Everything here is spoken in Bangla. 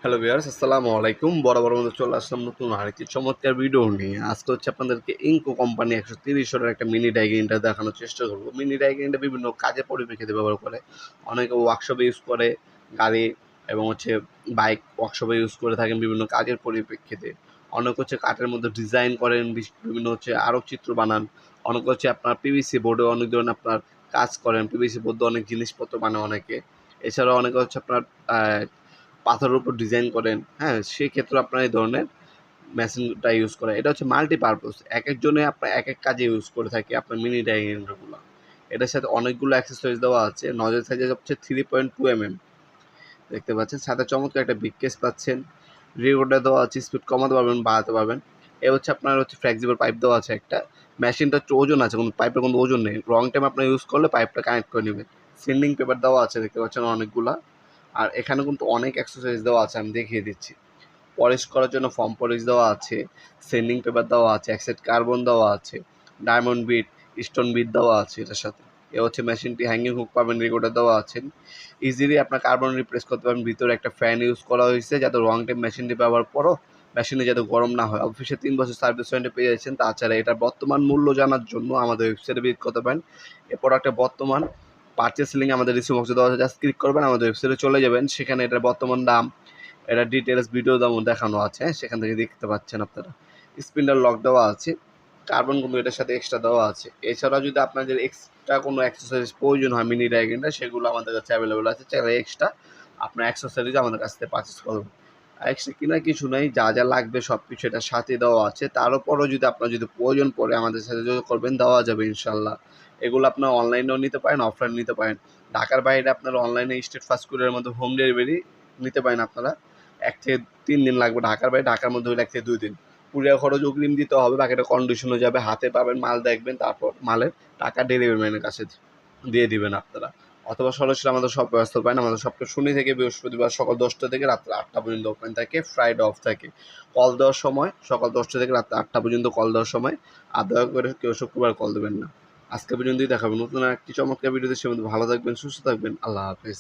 হ্যালো ভিউয়ার্স, আসসালামু আলাইকুম। বরাবর মতো চলে আসলাম নতুন আরেকটি চমৎকার ভিডিও নিয়ে। আজকে হচ্ছে আপনাদেরকে ইনকো কোম্পানি 130 এর একটা মিনি ডাই গ্রাইন্ডার দেখানোর চেষ্টা করব। মিনি ডাই গ্রাইন্ডার বিভিন্ন কাজে পরিপ্রেক্ষিতে ব্যবহার করে। অনেকে ওয়ার্কশপে ইউজ করে, গাড়ি এবং হচ্ছে বাইক ওয়ার্কশপে ইউজ করে থাকেন বিভিন্ন কাজের পরিপ্রেক্ষিতে। অনেকে হচ্ছে কাঠের মধ্যে ডিজাইন করেন, বিভিন্ন হচ্ছে আরও চিত্র বানান। অনেকে হচ্ছে আপনার পিভিসি বোর্ডে অনেক ধরনের আপনার কাজ করেন, পিভিসি বোর্ডে অনেক জিনিসপত্র বানায় অনেকে। এছাড়াও অনেকে হচ্ছে আপনার পাথরের উপর ডিজাইন করেন, হ্যাঁ, সেক্ষেত্রে আপনার এই ধরনের মেশিনটা ইউজ করা। এটা হচ্ছে মাল্টিপারপাস, এক একজনে আপনার এক এক কাজে ইউজ করে থাকে আপনার মিনি ডাই গ্রাইন্ডারগুলো। এটার সাথে অনেকগুলো অ্যাক্সেসরিজ দেওয়া আছে। নজর সাইজ হচ্ছে 3.2 mm দেখতে পাচ্ছেন। সাথে চমৎকার একটা বিগ কেস পাচ্ছেন। রিকর্ডার দেওয়া আছে, স্পিড কমাতে পারবেন, বাড়াতে পারবেন। এ হচ্ছে আপনার হচ্ছে ফ্লেক্সিবল পাইপ দেওয়া আছে একটা। মেশিনটা হচ্ছে ওজন আছে, কোনো পাইপের কোনো ওজন নেই। রং টাইম আপনার ইউজ করলে পাইপটা কানেক্ট করে নেবেন। সিলিং পেপার দেওয়া আছে দেখতে পাচ্ছেন অনেকগুলা। আর এখানে কিন্তু অনেক এক্সারসাইজ দেওয়া আছে, আমি দেখিয়ে দিচ্ছি। পলিশ করার জন্য ফর্ম পলিশ দেওয়া আছে, সেন্ডিং পেপার দেওয়া আছে, অ্যাক্সেট কার্বন দেওয়া আছে, ডায়মন্ড বিট, স্টোন বিট দেওয়া আছে এটার সাথে। এ হচ্ছে মেশিনটি হ্যাঙ্গিং হুক পাবেন, রেকর্ডার দেওয়া আছে। ইজিলি আপনার কার্বন রিপ্লেস করতে পারবেন। ভিতরে একটা ফ্যান ইউজ করা হয়েছে যাতে রং টাইম মেশিনটি ব্যবহার করো মেশিনে যাতে গরম না হয়। অফিসে 3 বছর সার্ভিস ওয়ারেন্টি পেয়ে যাচ্ছেন। তাছাড়া এটার বর্তমান মূল্য জানার জন্য আমাদের ওয়েবসাইটে ভিজিট করতে পারেন। এই প্রোডাক্টের বর্তমান পারচেস লিঙ্ক আমাদের রিসিভ বক্সে দেওয়া আছে, জাস্ট ক্লিক করবেন, আমাদের ওয়েবসাইটে চলে যাবেন। সেখানে এটার বর্তমান দাম, এটা ডিটেলস ভিডিও দাম দেখানো আছে, সেখান থেকে দেখতে পাচ্ছেন আপনারা। স্পিন্ডার লক দেওয়া আছে, কার্বন কিন্তু এটার সাথে এক্সট্রা দেওয়া আছে। এছাড়া যদি আপনাদের এক্সট্রা কোনো অ্যাক্সেসরিজ প্রয়োজন হয় মিনি ডায়াগ্রামটা, সেগুলো আমাদের কাছে অ্যাভেলেবল আছে। চাইলে এক্সট্রা আপনার অ্যাক্সেসরিজ আমাদের কাছ থেকে পারচেস করবেন। এক্সট্রা কেনার কিছু নাই, যা যা লাগবে সব কিছু এটার সাথে দেওয়া আছে। তারপরও যদি আপনার যদি প্রয়োজন পড়ে আমাদের সাথে যোগাযোগ করবেন, দেওয়া যাবে ইনশাল্লাহ। এগুলো আপনার অনলাইনেও নিতে পারেন, অফলাইনে নিতে পারেন। ঢাকার বাইরে আপনারা অনলাইনে স্টেট ফাস্ট ফুডের মধ্যে হোম ডেলিভারি নিতে পারেন আপনারা। 1 থেকে 3 দিন লাগবে ঢাকার বাইরে, ঢাকার মধ্যে হলে 1 থেকে 2 দিন। কুরিয়ার খরচ অগ্রিম দিতে হবে, বাকিটা কন্ডিশনে যাবে। হাতে পাবেন, মাল দেখবেন, তারপর মালের টাকা ডেলিভারি ম্যানের কাছে দিয়ে দিবেন আপনারা। অথবা সরাসরি আমাদের সব ব্যবস্থা পাবেন। আমাদের সবটা শনি থেকে বৃহস্পতিবার সকাল 10টা থেকে রাত্রে 8টা পর্যন্ত ওপেন থাকে, ফ্রাইডে অফ থাকে। কল দেওয়ার সময় সকাল 10টা থেকে রাত্রে 8টা পর্যন্ত কল দেওয়ার সময়। আর দয়া করে কেউ শুক্রবার কল দেবেন না। আজকে পর্যন্তই দেখাবেন নতুন একটি চমৎকার ভিডিওতে। সে মধ্যে ভালো থাকবেন, সুস্থ থাকবেন। আল্লাহ হাফিজ।